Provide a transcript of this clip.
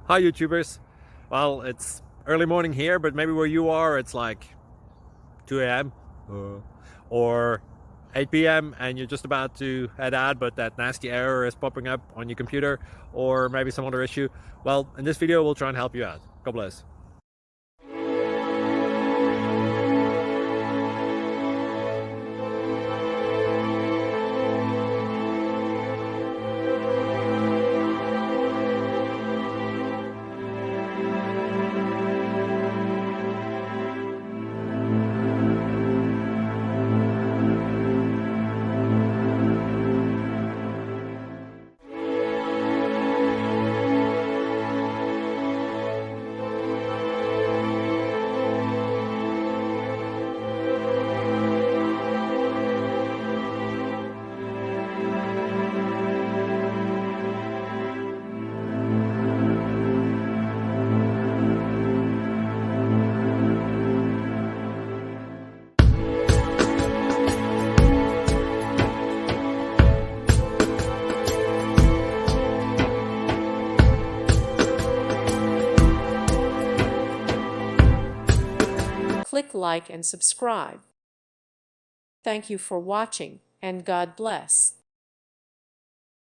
Hi YouTubers. Well, it's early morning here, but maybe where you are it's like 2 a.m. or 8 p.m. and you're just about to head out, but that nasty error is popping up on your computer, or maybe some other issue. Well, in this video we'll try and help you out. God bless. Click like and subscribe. Thank you for watching, and God bless.